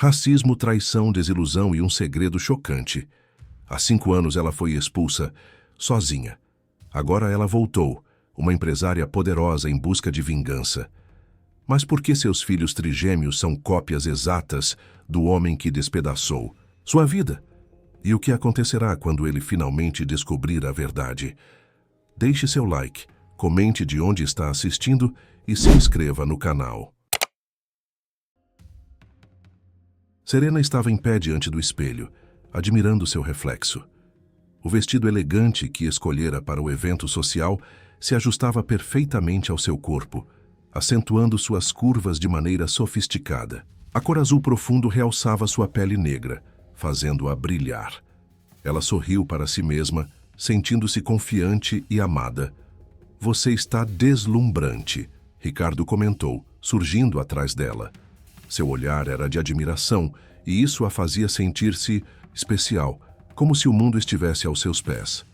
Racismo, traição, desilusão e um segredo chocante. Há 5 anos ela foi expulsa, sozinha. Agora ela voltou, uma empresária poderosa em busca de vingança. Mas por que seus filhos trigêmeos são cópias exatas do homem que despedaçou sua vida? E o que acontecerá quando ele finalmente descobrir a verdade? Deixe seu like, comente de onde está assistindo e se inscreva no canal. Serena estava em pé diante do espelho, admirando seu reflexo. O vestido elegante que escolhera para o evento social se ajustava perfeitamente ao seu corpo, acentuando suas curvas de maneira sofisticada. A cor azul profundo realçava sua pele negra, fazendo-a brilhar. Ela sorriu para si mesma, sentindo-se confiante e amada. "Você está deslumbrante", Ricardo comentou, surgindo atrás dela. Seu olhar era de admiração, e isso a fazia sentir-se especial, como se o mundo estivesse aos seus pés.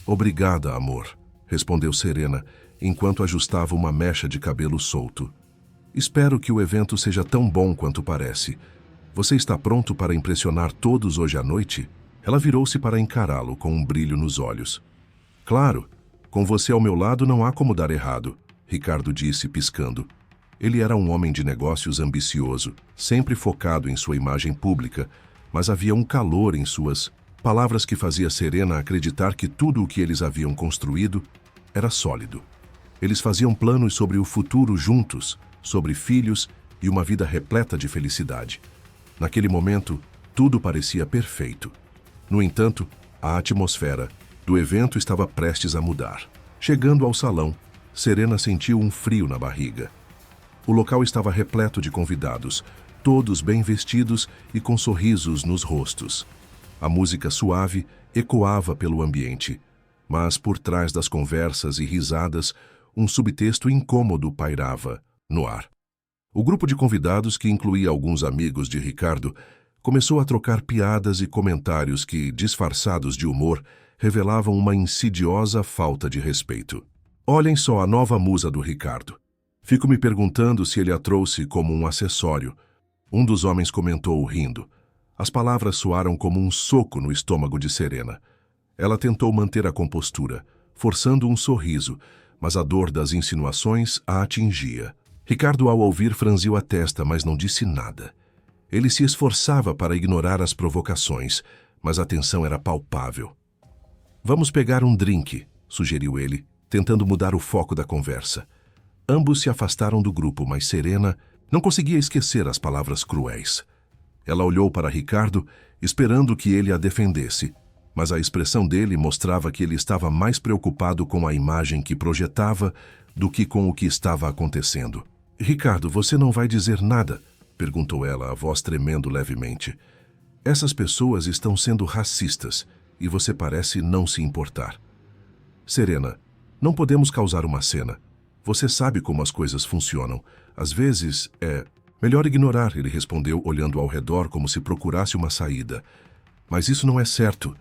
"Obrigada, amor", respondeu Serena, enquanto ajustava uma mecha de cabelo solto. "Espero que o evento seja tão bom quanto parece. Você está pronto para impressionar todos hoje à noite?" Ela virou-se para encará-lo com um brilho nos olhos. "Claro, com você ao meu lado não há como dar errado", Ricardo disse, piscando. Ele era um homem de negócios ambicioso, sempre focado em sua imagem pública, mas havia um calor em suas palavras que fazia Serena acreditar que tudo o que eles haviam construído era sólido. Eles faziam planos sobre o futuro juntos, sobre filhos e uma vida repleta de felicidade. Naquele momento, tudo parecia perfeito. No entanto, a atmosfera do evento estava prestes a mudar. Chegando ao salão, Serena sentiu um frio na barriga. O local estava repleto de convidados, todos bem vestidos e com sorrisos nos rostos. A música suave ecoava pelo ambiente, mas por trás das conversas e risadas, um subtexto incômodo pairava no ar. O grupo de convidados, que incluía alguns amigos de Ricardo, começou a trocar piadas e comentários que, disfarçados de humor, revelavam uma insidiosa falta de respeito. "Olhem só a nova musa do Ricardo. Fico me perguntando se ele a trouxe como um acessório", um dos homens comentou rindo. As palavras soaram como um soco no estômago de Serena. Ela tentou manter a compostura, forçando um sorriso, mas a dor das insinuações a atingia. Ricardo, ao ouvir, franziu a testa, mas não disse nada. Ele se esforçava para ignorar as provocações, mas a tensão era palpável. "Vamos pegar um drink", sugeriu ele, tentando mudar o foco da conversa. Ambos se afastaram do grupo, mas Serena não conseguia esquecer as palavras cruéis. Ela olhou para Ricardo, esperando que ele a defendesse, mas a expressão dele mostrava que ele estava mais preocupado com a imagem que projetava do que com o que estava acontecendo. "Ricardo, você não vai dizer nada?", perguntou ela, a voz tremendo levemente. "Essas pessoas estão sendo racistas e você parece não se importar." "Serena, não podemos causar uma cena. Você sabe como as coisas funcionam. Às vezes é melhor ignorar", ele respondeu, olhando ao redor como se procurasse uma saída. "Mas isso não é certo.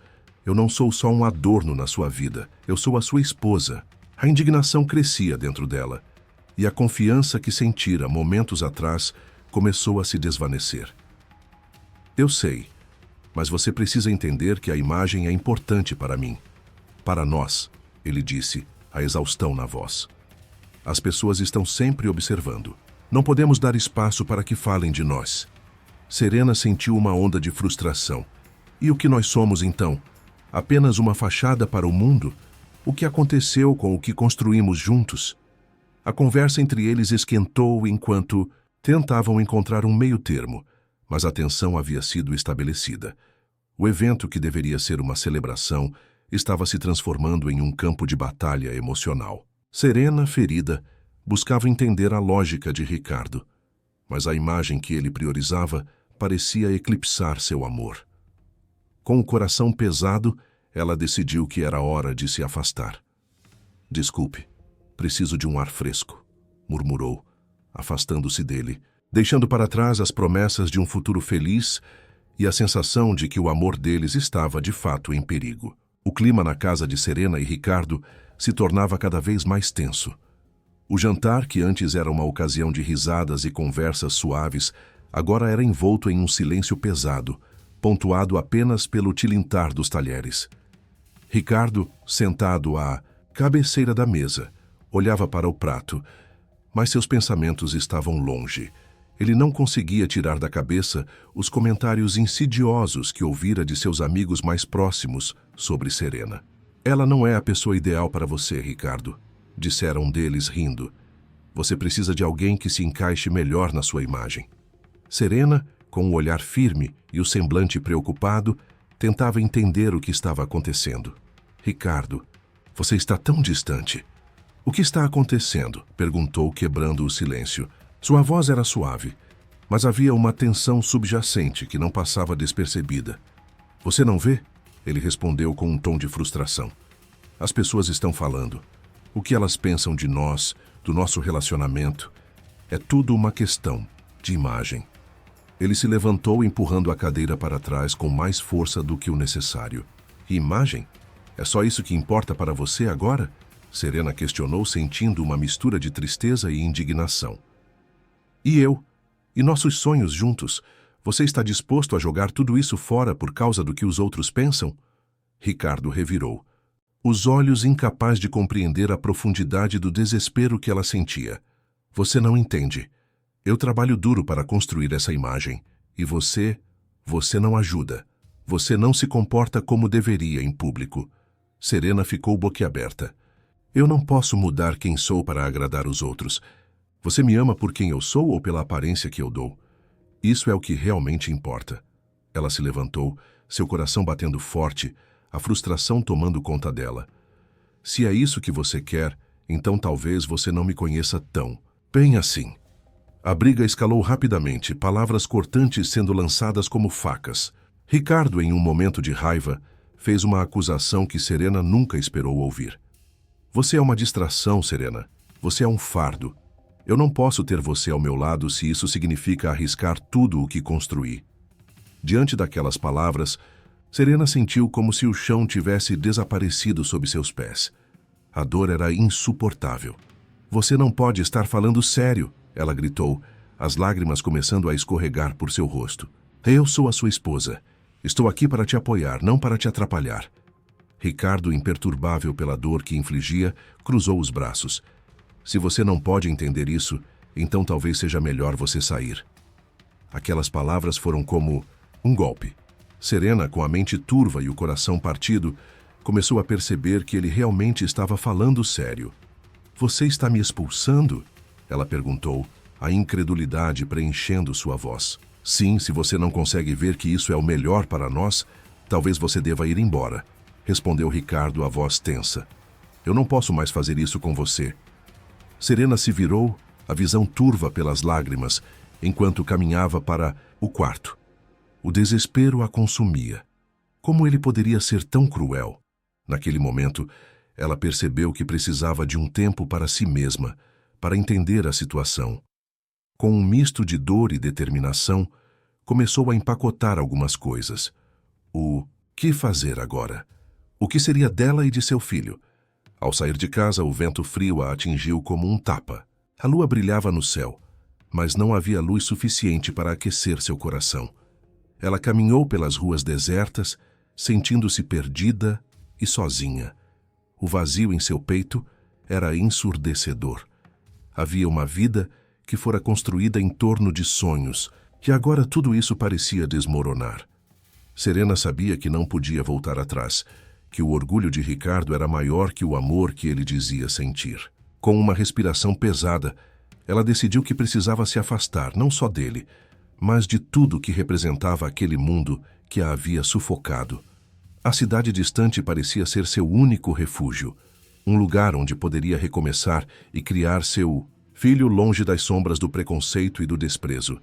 Eu não sou só um adorno na sua vida. Eu sou a sua esposa." A indignação crescia dentro dela, e a confiança que sentira momentos atrás começou a se desvanecer. "Eu sei, mas você precisa entender que a imagem é importante para mim. Para nós", ele disse, a exaustão na voz. "As pessoas estão sempre observando. Não podemos dar espaço para que falem de nós." Serena sentiu uma onda de frustração. "E o que nós somos, então? Apenas uma fachada para o mundo? O que aconteceu com o que construímos juntos?" A conversa entre eles esquentou enquanto tentavam encontrar um meio-termo, mas a tensão havia sido estabelecida. O evento, que deveria ser uma celebração, estava se transformando em um campo de batalha emocional. Serena, ferida, buscava entender a lógica de Ricardo, mas a imagem que ele priorizava parecia eclipsar seu amor. Com o coração pesado, ela decidiu que era hora de se afastar. "Desculpe, preciso de um ar fresco", murmurou, afastando-se dele, deixando para trás as promessas de um futuro feliz e a sensação de que o amor deles estava de fato em perigo. O clima na casa de Serena e Ricardo se tornava cada vez mais tenso. O jantar, que antes era uma ocasião de risadas e conversas suaves, agora era envolto em um silêncio pesado, pontuado apenas pelo tilintar dos talheres. Ricardo, sentado à cabeceira da mesa, olhava para o prato, mas seus pensamentos estavam longe. Ele não conseguia tirar da cabeça os comentários insidiosos que ouvira de seus amigos mais próximos sobre Serena. Ela não é a pessoa ideal para você, Ricardo, disseram um deles rindo. Você precisa de alguém que se encaixe melhor na sua imagem. Serena, com o olhar firme e o semblante preocupado, tentava entender o que estava acontecendo. Ricardo, você está tão distante. O que está acontecendo? Perguntou, quebrando o silêncio. Sua voz era suave, mas havia uma tensão subjacente que não passava despercebida. Você não vê? Ele respondeu com um tom de frustração. As pessoas estão falando. O que elas pensam de nós, do nosso relacionamento? É tudo uma questão de imagem. Ele se levantou, empurrando a cadeira para trás com mais força do que o necessário. Imagem? É só isso que importa para você agora? Serena questionou, sentindo uma mistura de tristeza e indignação. E eu? E nossos sonhos juntos? Você está disposto a jogar tudo isso fora por causa do que os outros pensam? Ricardo revirou, os olhos incapaz de compreender a profundidade do desespero que ela sentia. Você não entende. Eu trabalho duro para construir essa imagem. E você não ajuda. Você não se comporta como deveria em público. Serena ficou boquiaberta. Eu não posso mudar quem sou para agradar os outros. Você me ama por quem eu sou ou pela aparência que eu dou? Isso é o que realmente importa. Ela se levantou, seu coração batendo forte, a frustração tomando conta dela. Se é isso que você quer, então talvez você não me conheça tão bem assim. A briga escalou rapidamente, palavras cortantes sendo lançadas como facas. Ricardo, em um momento de raiva, fez uma acusação que Serena nunca esperou ouvir. Você é uma distração, Serena. Você é um fardo. Eu não posso ter você ao meu lado se isso significa arriscar tudo o que construí. Diante daquelas palavras, Serena sentiu como se o chão tivesse desaparecido sob seus pés. A dor era insuportável. Você não pode estar falando sério, ela gritou, as lágrimas começando a escorregar por seu rosto. Eu sou a sua esposa. Estou aqui para te apoiar, não para te atrapalhar. Ricardo, imperturbável pela dor que infligia, cruzou os braços. Se você não pode entender isso, então talvez seja melhor você sair. Aquelas palavras foram como um golpe. Serena, com a mente turva e o coração partido, começou a perceber que ele realmente estava falando sério. Você está me expulsando? Ela perguntou, a incredulidade preenchendo sua voz. Sim, se você não consegue ver que isso é o melhor para nós, talvez você deva ir embora, respondeu Ricardo, a voz tensa. Eu não posso mais fazer isso com você. Serena se virou, a visão turva pelas lágrimas, enquanto caminhava para o quarto. O desespero a consumia. Como ele poderia ser tão cruel? Naquele momento, ela percebeu que precisava de um tempo para si mesma, para entender a situação. Com um misto de dor e determinação, começou a empacotar algumas coisas. O que fazer agora? O que seria dela e de seu filho? Ao sair de casa, o vento frio a atingiu como um tapa. A lua brilhava no céu, mas não havia luz suficiente para aquecer seu coração. Ela caminhou pelas ruas desertas, sentindo-se perdida e sozinha. O vazio em seu peito era ensurdecedor. Havia uma vida que fora construída em torno de sonhos, e agora tudo isso parecia desmoronar. Serena sabia que não podia voltar atrás, que o orgulho de Ricardo era maior que o amor que ele dizia sentir. Com uma respiração pesada, ela decidiu que precisava se afastar não só dele, mas de tudo que representava aquele mundo que a havia sufocado. A cidade distante parecia ser seu único refúgio, um lugar onde poderia recomeçar e criar seu filho longe das sombras do preconceito e do desprezo.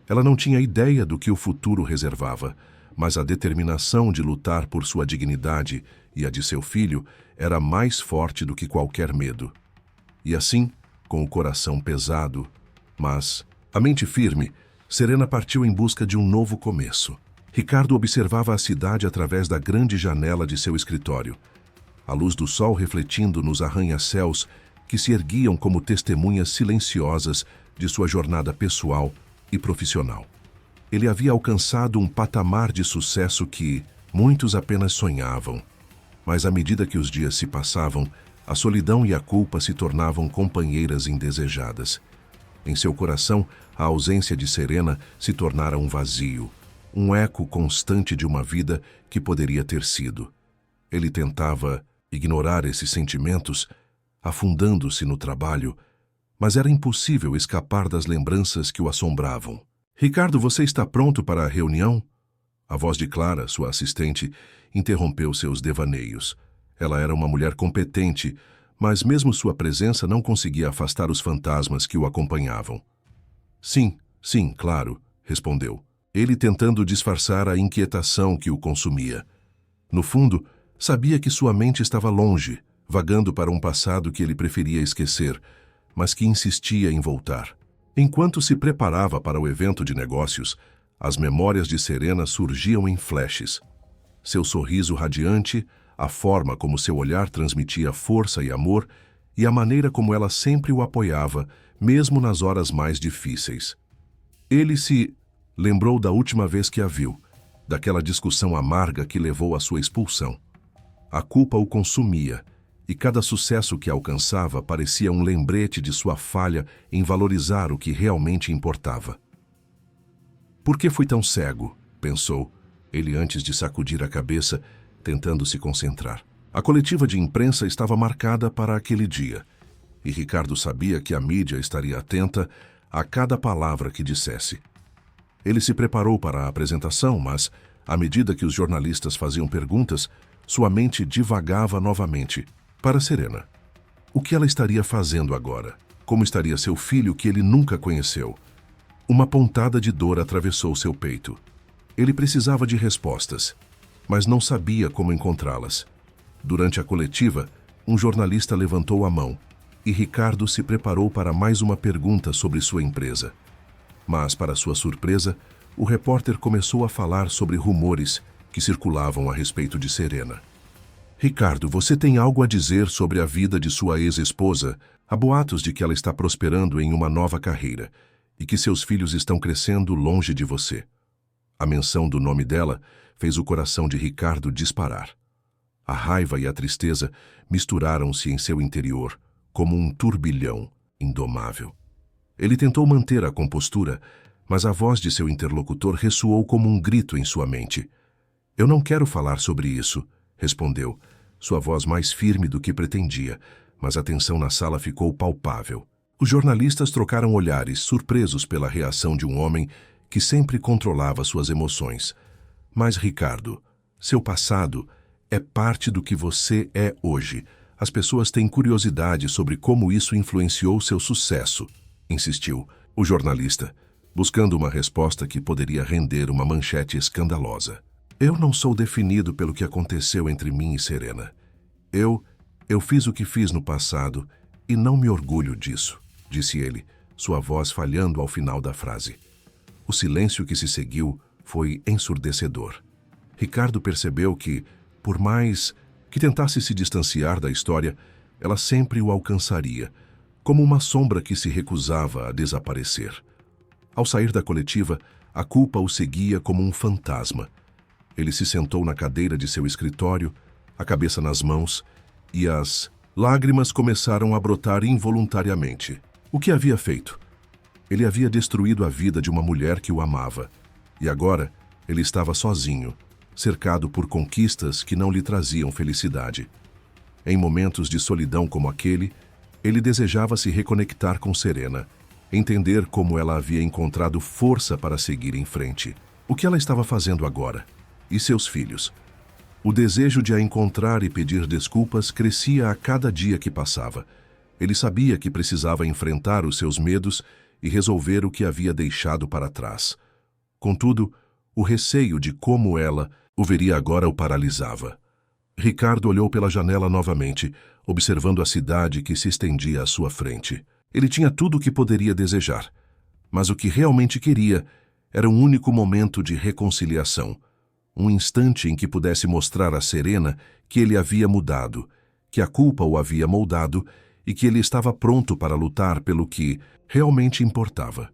Ela não tinha ideia do que o futuro reservava, mas a determinação de lutar por sua dignidade e a de seu filho era mais forte do que qualquer medo. E assim, com o coração pesado, mas a mente firme, Serena partiu em busca de um novo começo. Ricardo observava a cidade através da grande janela de seu escritório. A luz do sol refletindo nos arranha-céus que se erguiam como testemunhas silenciosas de sua jornada pessoal e profissional. Ele havia alcançado um patamar de sucesso que muitos apenas sonhavam. Mas à medida que os dias se passavam, a solidão e a culpa se tornavam companheiras indesejadas. Em seu coração, a ausência de Serena se tornara um vazio, um eco constante de uma vida que poderia ter sido. Ele tentava ignorar esses sentimentos, afundando-se no trabalho, mas era impossível escapar das lembranças que o assombravam. "Ricardo, você está pronto para a reunião?" A voz de Clara, sua assistente, interrompeu seus devaneios. Ela era uma mulher competente, mas mesmo sua presença não conseguia afastar os fantasmas que o acompanhavam. "Sim, sim, claro", respondeu, ele tentando disfarçar a inquietação que o consumia. No fundo, sabia que sua mente estava longe, vagando para um passado que ele preferia esquecer, mas que insistia em voltar. Enquanto se preparava para o evento de negócios, as memórias de Serena surgiam em flashes. Seu sorriso radiante, a forma como seu olhar transmitia força e amor, e a maneira como ela sempre o apoiava, mesmo nas horas mais difíceis. Ele se lembrou da última vez que a viu, daquela discussão amarga que levou à sua expulsão. A culpa o consumia, e cada sucesso que alcançava parecia um lembrete de sua falha em valorizar o que realmente importava. "Por que fui tão cego?", pensou ele antes de sacudir a cabeça, tentando se concentrar. A coletiva de imprensa estava marcada para aquele dia, e Ricardo sabia que a mídia estaria atenta a cada palavra que dissesse. Ele se preparou para a apresentação, mas, à medida que os jornalistas faziam perguntas, sua mente divagava novamente para Serena. O que ela estaria fazendo agora? Como estaria seu filho que ele nunca conheceu? Uma pontada de dor atravessou seu peito. Ele precisava de respostas, mas não sabia como encontrá-las. Durante a coletiva, um jornalista levantou a mão e Ricardo se preparou para mais uma pergunta sobre sua empresa. Mas, para sua surpresa, o repórter começou a falar sobre rumores que circulavam a respeito de Serena. "Ricardo, você tem algo a dizer sobre a vida de sua ex-esposa? Há boatos de que ela está prosperando em uma nova carreira e que seus filhos estão crescendo longe de você." A menção do nome dela fez o coração de Ricardo disparar. A raiva e a tristeza misturaram-se em seu interior, como um turbilhão indomável. Ele tentou manter a compostura, mas a voz de seu interlocutor ressoou como um grito em sua mente. "Eu não quero falar sobre isso", respondeu, sua voz mais firme do que pretendia, mas a tensão na sala ficou palpável. Os jornalistas trocaram olhares, surpresos pela reação de um homem que sempre controlava suas emoções. "Mas, Ricardo, seu passado é parte do que você é hoje. As pessoas têm curiosidade sobre como isso influenciou seu sucesso", insistiu o jornalista, buscando uma resposta que poderia render uma manchete escandalosa. "Eu não sou definido pelo que aconteceu entre mim e Serena. Eu fiz o que fiz no passado e não me orgulho disso", disse ele, sua voz falhando ao final da frase. O silêncio que se seguiu foi ensurdecedor. Ricardo percebeu que, por mais que tentasse se distanciar da história, ela sempre o alcançaria, como uma sombra que se recusava a desaparecer. Ao sair da coletiva, a culpa o seguia como um fantasma. Ele se sentou na cadeira de seu escritório, a cabeça nas mãos, e as lágrimas começaram a brotar involuntariamente. O que havia feito? Ele havia destruído a vida de uma mulher que o amava, e agora ele estava sozinho, cercado por conquistas que não lhe traziam felicidade. Em momentos de solidão como aquele, ele desejava se reconectar com Serena, entender como ela havia encontrado força para seguir em frente. O que ela estava fazendo agora? E seus filhos? O desejo de a encontrar e pedir desculpas crescia a cada dia que passava. Ele sabia que precisava enfrentar os seus medos e resolver o que havia deixado para trás. Contudo, o receio de como ela o veria agora o paralisava. Ricardo olhou pela janela novamente, observando a cidade que se estendia à sua frente. Ele tinha tudo o que poderia desejar, mas o que realmente queria era um único momento de reconciliação, um instante em que pudesse mostrar a Serena que ele havia mudado, que a culpa o havia moldado e que ele estava pronto para lutar pelo que realmente importava.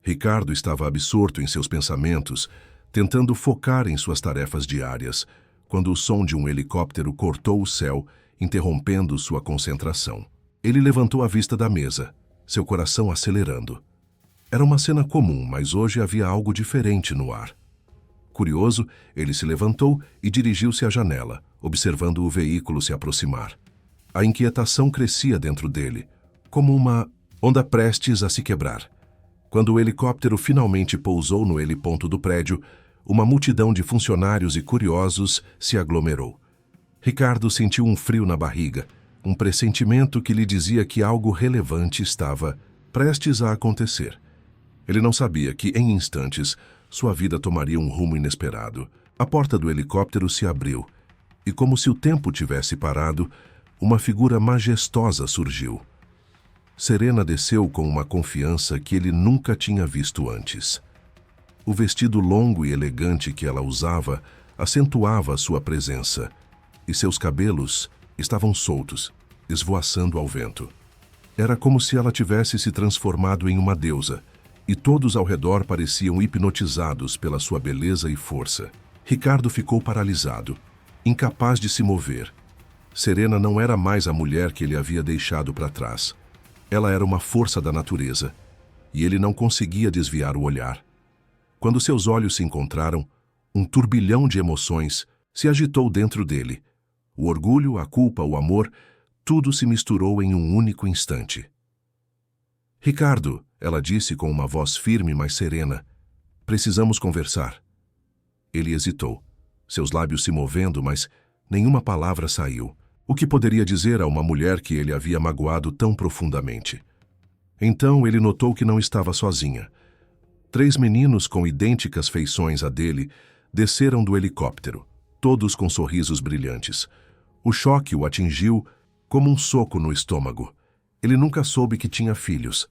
Ricardo estava absorto em seus pensamentos, tentando focar em suas tarefas diárias, quando o som de um helicóptero cortou o céu, interrompendo sua concentração. Ele levantou a vista da mesa, seu coração acelerando. Era uma cena comum, mas hoje havia algo diferente no ar. Curioso, ele se levantou e dirigiu-se à janela, observando o veículo se aproximar. A inquietação crescia dentro dele, como uma onda prestes a se quebrar. Quando o helicóptero finalmente pousou no heliponto do prédio, uma multidão de funcionários e curiosos se aglomerou. Ricardo sentiu um frio na barriga, um pressentimento que lhe dizia que algo relevante estava prestes a acontecer. Ele não sabia que, em instantes, sua vida tomaria um rumo inesperado. A porta do helicóptero se abriu, e como se o tempo tivesse parado, uma figura majestosa surgiu. Serena desceu com uma confiança que ele nunca tinha visto antes. O vestido longo e elegante que ela usava acentuava sua presença, e seus cabelos estavam soltos, esvoaçando ao vento. Era como se ela tivesse se transformado em uma deusa, e todos ao redor pareciam hipnotizados pela sua beleza e força. Ricardo ficou paralisado, incapaz de se mover. Serena não era mais a mulher que ele havia deixado para trás. Ela era uma força da natureza, e ele não conseguia desviar o olhar. Quando seus olhos se encontraram, um turbilhão de emoções se agitou dentro dele. O orgulho, a culpa, o amor, tudo se misturou em um único instante. Ricardo, ela disse com uma voz firme, mas serena, precisamos conversar. Ele hesitou, seus lábios se movendo, mas nenhuma palavra saiu. O que poderia dizer a uma mulher que ele havia magoado tão profundamente? Então ele notou que não estava sozinha. 3 meninos com idênticas feições a dele desceram do helicóptero, todos com sorrisos brilhantes. O choque o atingiu como um soco no estômago. Ele nunca soube que tinha filhos.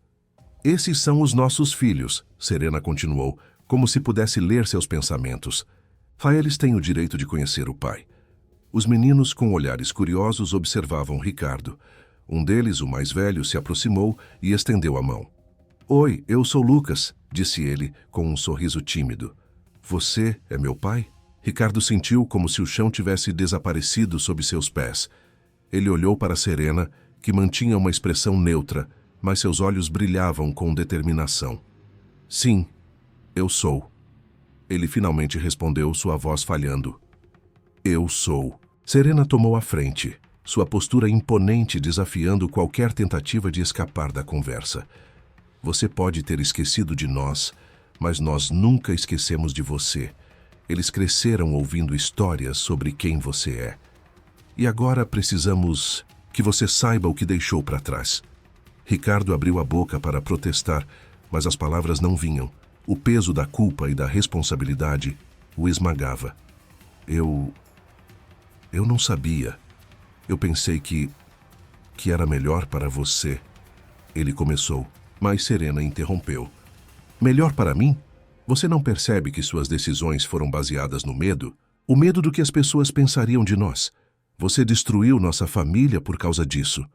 Esses são os nossos filhos, Serena continuou, como se pudesse ler seus pensamentos. Eles têm o direito de conhecer o pai. Os meninos com olhares curiosos observavam Ricardo. Um deles, o mais velho, se aproximou e estendeu a mão. Oi, eu sou Lucas, disse ele com um sorriso tímido. Você é meu pai? Ricardo sentiu como se o chão tivesse desaparecido sob seus pés. Ele olhou para Serena, que mantinha uma expressão neutra, mas seus olhos brilhavam com determinação. Sim, eu sou. Ele finalmente respondeu, sua voz falhando. Eu sou. Serena tomou a frente, sua postura imponente desafiando qualquer tentativa de escapar da conversa. Você pode ter esquecido de nós, mas nós nunca esquecemos de você. Eles cresceram ouvindo histórias sobre quem você é. E agora precisamos que você saiba o que deixou para trás. Ricardo abriu a boca para protestar, mas as palavras não vinham. O peso da culpa e da responsabilidade o esmagava. Eu não sabia. Eu pensei que era melhor para você. Ele começou, mas Serena interrompeu. Melhor para mim? Você não percebe que suas decisões foram baseadas no medo? O medo do que as pessoas pensariam de nós. Você destruiu nossa família por causa disso.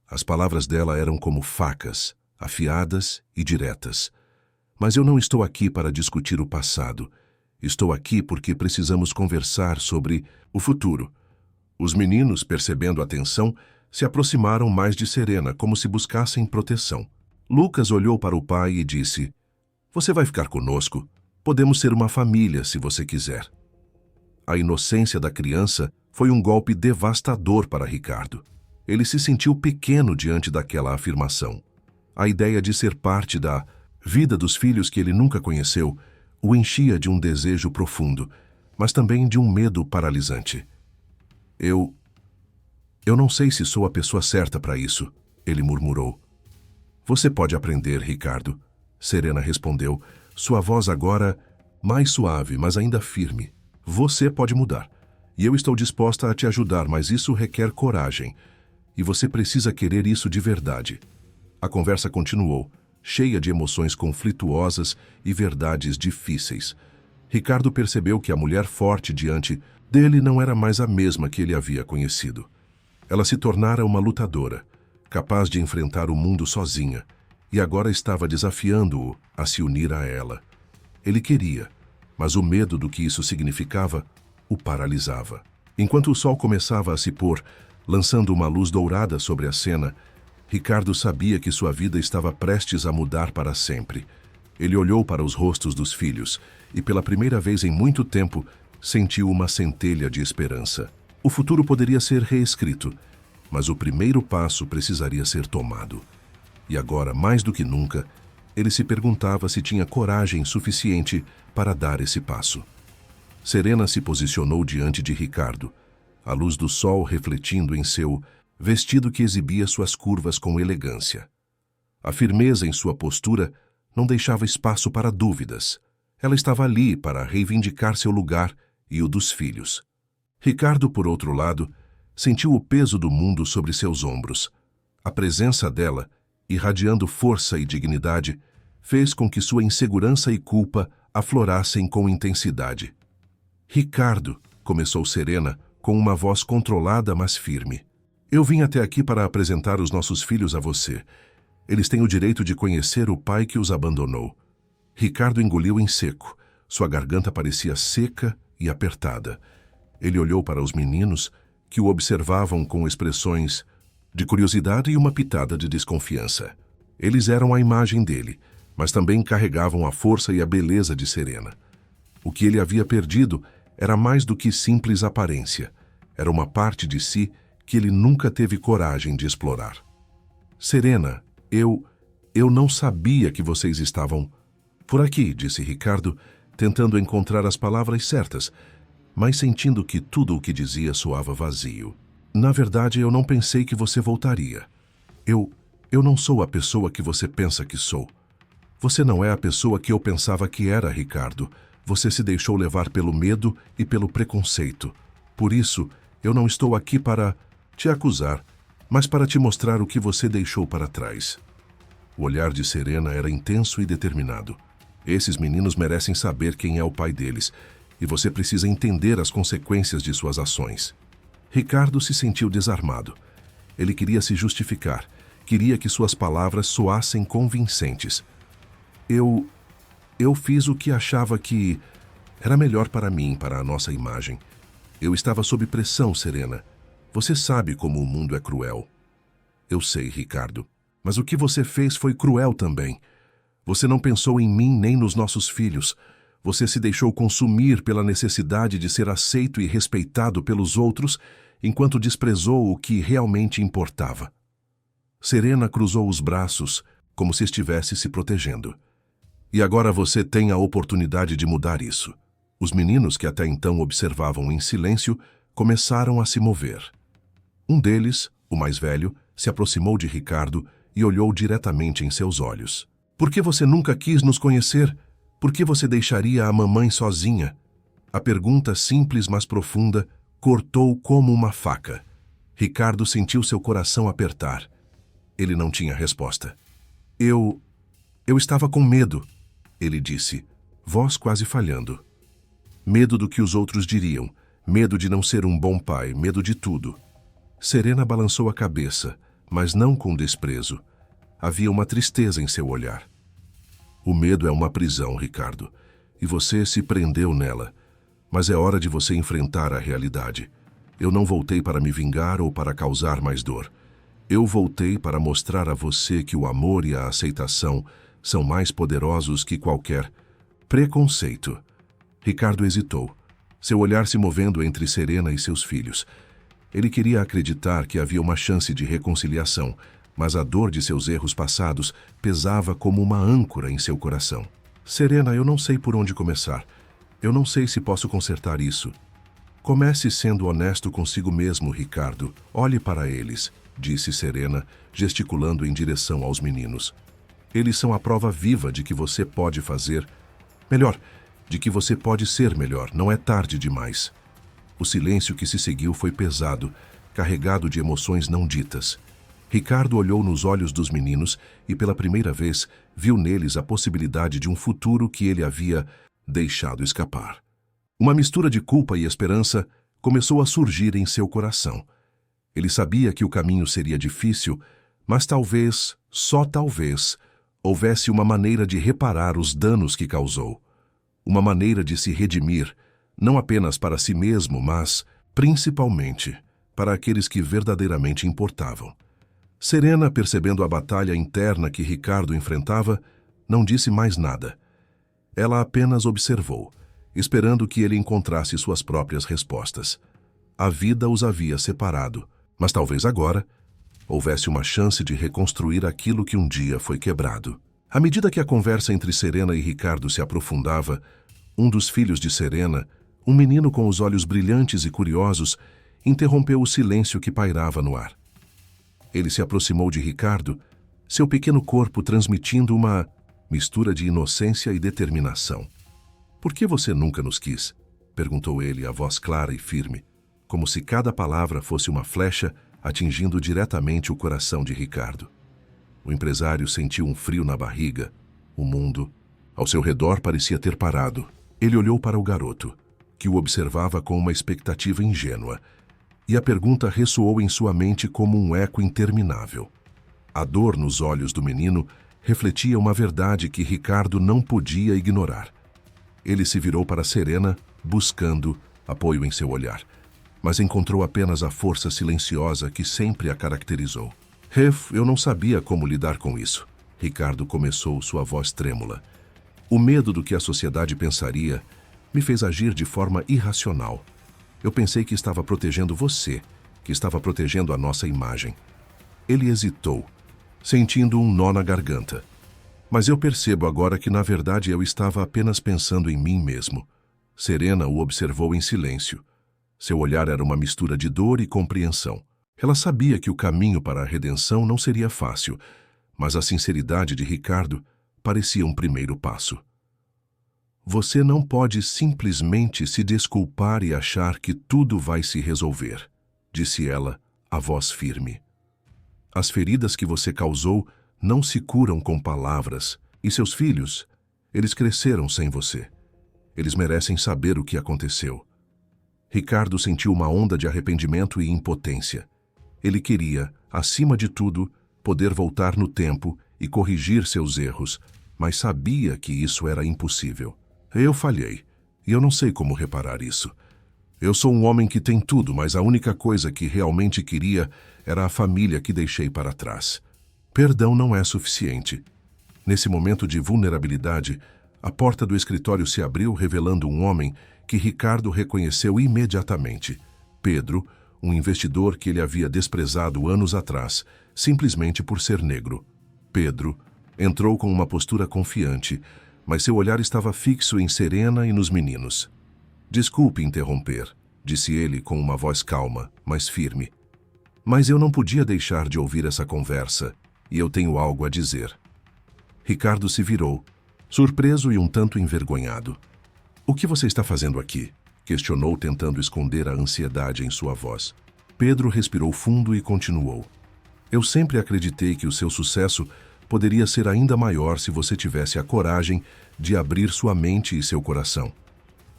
As palavras dela eram como facas, afiadas e diretas. Mas eu não estou aqui para discutir o passado. Estou aqui porque precisamos conversar sobre o futuro. Os meninos, percebendo a tensão, se aproximaram mais de Serena, como se buscassem proteção. Lucas olhou para o pai e disse, Você vai ficar conosco? Podemos ser uma família, se você quiser. A inocência da criança foi um golpe devastador para Ricardo. Ele se sentiu pequeno diante daquela afirmação. A ideia de ser parte da vida dos filhos que ele nunca conheceu o enchia de um desejo profundo, mas também de um medo paralisante. Eu não sei se sou a pessoa certa para isso, ele murmurou. Você pode aprender, Ricardo, Serena respondeu, sua voz agora mais suave, mas ainda firme. Você pode mudar, e eu estou disposta a te ajudar, mas isso requer coragem, e você precisa querer isso de verdade. A conversa continuou, cheia de emoções conflituosas e verdades difíceis. Ricardo percebeu que a mulher forte diante dele não era mais a mesma que ele havia conhecido. Ela se tornara uma lutadora, capaz de enfrentar o mundo sozinha, e agora estava desafiando-o a se unir a ela. Ele queria, mas o medo do que isso significava o paralisava. Enquanto o sol começava a se pôr, lançando uma luz dourada sobre a cena, Ricardo sabia que sua vida estava prestes a mudar para sempre. Ele olhou para os rostos dos filhos e, pela primeira vez em muito tempo, sentiu uma centelha de esperança. O futuro poderia ser reescrito, mas o primeiro passo precisaria ser tomado. E agora, mais do que nunca, ele se perguntava se tinha coragem suficiente para dar esse passo. Serena se posicionou diante de Ricardo, a luz do sol refletindo em seu vestido que exibia suas curvas com elegância. A firmeza em sua postura não deixava espaço para dúvidas. Ela estava ali para reivindicar seu lugar e o dos filhos. Ricardo, por outro lado, sentiu o peso do mundo sobre seus ombros. A presença dela, irradiando força e dignidade, fez com que sua insegurança e culpa aflorassem com intensidade. Ricardo, começou Serena, com uma voz controlada, mas firme. Eu vim até aqui para apresentar os nossos filhos a você. Eles têm o direito de conhecer o pai que os abandonou. Ricardo engoliu em seco. Sua garganta parecia seca e apertada. Ele olhou para os meninos, que o observavam com expressões de curiosidade e uma pitada de desconfiança. Eles eram a imagem dele, mas também carregavam a força e a beleza de Serena. O que ele havia perdido era mais do que simples aparência. Era uma parte de si que ele nunca teve coragem de explorar. Serena, eu não sabia que vocês estavam por aqui, disse Ricardo, tentando encontrar as palavras certas, mas sentindo que tudo o que dizia soava vazio. Na verdade, eu não pensei que você voltaria. Eu não sou a pessoa que você pensa que sou. Você não é a pessoa que eu pensava que era, Ricardo. Você se deixou levar pelo medo e pelo preconceito. Por isso, eu não estou aqui para te acusar, mas para te mostrar o que você deixou para trás. O olhar de Serena era intenso e determinado. Esses meninos merecem saber quem é o pai deles, e você precisa entender as consequências de suas ações. Ricardo se sentiu desarmado. Ele queria se justificar, queria que suas palavras soassem convincentes. Eu fiz o que achava que era melhor para mim, para a nossa imagem. Eu estava sob pressão, Serena. Você sabe como o mundo é cruel. Eu sei, Ricardo. Mas o que você fez foi cruel também. Você não pensou em mim nem nos nossos filhos. Você se deixou consumir pela necessidade de ser aceito e respeitado pelos outros, enquanto desprezou o que realmente importava. Serena cruzou os braços, como se estivesse se protegendo. E agora você tem a oportunidade de mudar isso. Os meninos, que até então observavam em silêncio, começaram a se mover. Um deles, o mais velho, se aproximou de Ricardo e olhou diretamente em seus olhos. Por que você nunca quis nos conhecer? Por que você deixaria a mamãe sozinha? A pergunta simples, mas profunda, cortou como uma faca. Ricardo sentiu seu coração apertar. Ele não tinha resposta. Eu estava com medo, ele disse, voz quase falhando. Medo do que os outros diriam, medo de não ser um bom pai, medo de tudo. Serena balançou a cabeça, mas não com desprezo. Havia uma tristeza em seu olhar. O medo é uma prisão, Ricardo, e você se prendeu nela. Mas é hora de você enfrentar a realidade. Eu não voltei para me vingar ou para causar mais dor. Eu voltei para mostrar a você que o amor e a aceitação são mais poderosos que qualquer preconceito. Ricardo hesitou, seu olhar se movendo entre Serena e seus filhos. Ele queria acreditar que havia uma chance de reconciliação, mas a dor de seus erros passados pesava como uma âncora em seu coração. Serena, eu não sei por onde começar. Eu não sei se posso consertar isso. Comece sendo honesto consigo mesmo, Ricardo. Olhe para eles, disse Serena, gesticulando em direção aos meninos. Eles são a prova viva de que você pode fazer melhor, de que você pode ser melhor. Não é tarde demais. O silêncio que se seguiu foi pesado, carregado de emoções não ditas. Ricardo olhou nos olhos dos meninos e, pela primeira vez, viu neles a possibilidade de um futuro que ele havia deixado escapar. Uma mistura de culpa e esperança começou a surgir em seu coração. Ele sabia que o caminho seria difícil, mas talvez, só talvez, houvesse uma maneira de reparar os danos que causou, uma maneira de se redimir, não apenas para si mesmo, mas, principalmente, para aqueles que verdadeiramente importavam. Serena, percebendo a batalha interna que Ricardo enfrentava, não disse mais nada. Ela apenas observou, esperando que ele encontrasse suas próprias respostas. A vida os havia separado, mas talvez agora houvesse uma chance de reconstruir aquilo que um dia foi quebrado. À medida que a conversa entre Serena e Ricardo se aprofundava, um dos filhos de Serena, um menino com os olhos brilhantes e curiosos, interrompeu o silêncio que pairava no ar. Ele se aproximou de Ricardo, seu pequeno corpo transmitindo uma mistura de inocência e determinação. "Por que você nunca nos quis?" perguntou ele, a voz clara e firme, como se cada palavra fosse uma flecha atingindo diretamente o coração de Ricardo. O empresário sentiu um frio na barriga. O mundo, ao seu redor, parecia ter parado. Ele olhou para o garoto, que o observava com uma expectativa ingênua, e a pergunta ressoou em sua mente como um eco interminável. A dor nos olhos do menino refletia uma verdade que Ricardo não podia ignorar. Ele se virou para Serena, buscando apoio em seu olhar, mas encontrou apenas a força silenciosa que sempre a caracterizou. Eu não sabia como lidar com isso." Ricardo começou, sua voz trêmula. "O medo do que a sociedade pensaria me fez agir de forma irracional. Eu pensei que estava protegendo você, que estava protegendo a nossa imagem." Ele hesitou, sentindo um nó na garganta. "Mas eu percebo agora que, na verdade, eu estava apenas pensando em mim mesmo." Serena o observou em silêncio. Seu olhar era uma mistura de dor e compreensão. Ela sabia que o caminho para a redenção não seria fácil, mas a sinceridade de Ricardo parecia um primeiro passo. "Você não pode simplesmente se desculpar e achar que tudo vai se resolver", disse ela, a voz firme. "As feridas que você causou não se curam com palavras, e seus filhos, eles cresceram sem você. Eles merecem saber o que aconteceu." Ricardo sentiu uma onda de arrependimento e impotência. Ele queria, acima de tudo, poder voltar no tempo e corrigir seus erros, mas sabia que isso era impossível. "Eu falhei, e eu não sei como reparar isso. Eu sou um homem que tem tudo, mas a única coisa que realmente queria era a família que deixei para trás. Perdão não é suficiente." Nesse momento de vulnerabilidade, a porta do escritório se abriu, revelando um homem que Ricardo reconheceu imediatamente. Pedro, um investidor que ele havia desprezado anos atrás, simplesmente por ser negro. Pedro entrou com uma postura confiante, mas seu olhar estava fixo em Serena e nos meninos. "Desculpe interromper", disse ele com uma voz calma, mas firme. "Mas eu não podia deixar de ouvir essa conversa, e eu tenho algo a dizer." Ricardo se virou, surpreso e um tanto envergonhado. "O que você está fazendo aqui?" questionou, tentando esconder a ansiedade em sua voz. Pedro respirou fundo e continuou. "Eu sempre acreditei que o seu sucesso poderia ser ainda maior se você tivesse a coragem de abrir sua mente e seu coração.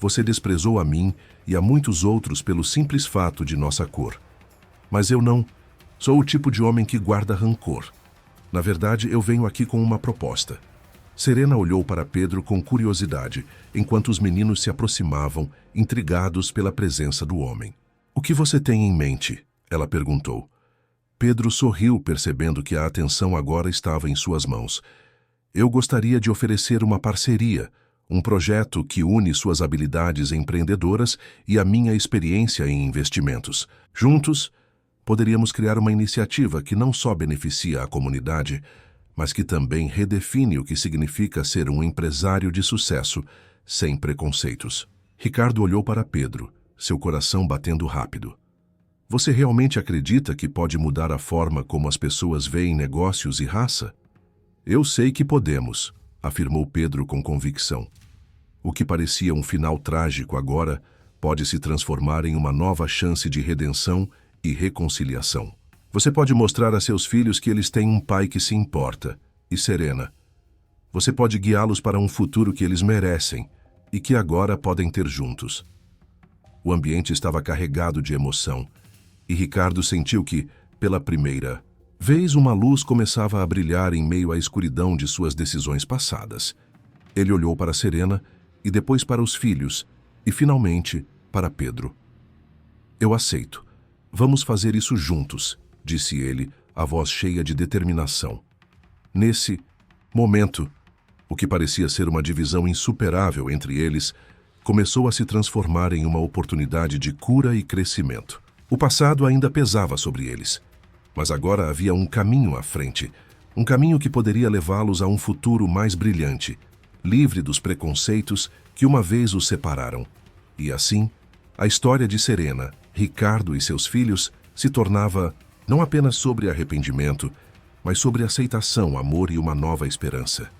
Você desprezou a mim e a muitos outros pelo simples fato de nossa cor. Mas eu não sou o tipo de homem que guarda rancor. Na verdade, eu venho aqui com uma proposta." Serena olhou para Pedro com curiosidade, enquanto os meninos se aproximavam, intrigados pela presença do homem. "O que você tem em mente?" ela perguntou. Pedro sorriu, percebendo que a atenção agora estava em suas mãos. "Eu gostaria de oferecer uma parceria, um projeto que une suas habilidades empreendedoras e a minha experiência em investimentos. Juntos, poderíamos criar uma iniciativa que não só beneficia a comunidade, mas que também redefine o que significa ser um empresário de sucesso, sem preconceitos." Ricardo olhou para Pedro, seu coração batendo rápido. "Você realmente acredita que pode mudar a forma como as pessoas veem negócios e raça?" "Eu sei que podemos", afirmou Pedro com convicção. O que parecia um final trágico agora pode se transformar em uma nova chance de redenção e reconciliação. Você pode mostrar a seus filhos que eles têm um pai que se importa, e Serena. Você pode guiá-los para um futuro que eles merecem e que agora podem ter juntos. O ambiente estava carregado de emoção, e Ricardo sentiu que, pela primeira Vez uma luz começava a brilhar em meio à escuridão de suas decisões passadas. Ele olhou para Serena e depois para os filhos e, finalmente, para Pedro. Eu aceito. Vamos fazer isso juntos, disse ele, a voz cheia de determinação. Nesse momento, o que parecia ser uma divisão insuperável entre eles, começou a se transformar em uma oportunidade de cura e crescimento. O passado ainda pesava sobre eles, mas agora havia um caminho à frente, um caminho que poderia levá-los a um futuro mais brilhante, livre dos preconceitos que uma vez os separaram. E assim, a história de Serena, Ricardo e seus filhos se tornava não apenas sobre arrependimento, mas sobre aceitação, amor e uma nova esperança.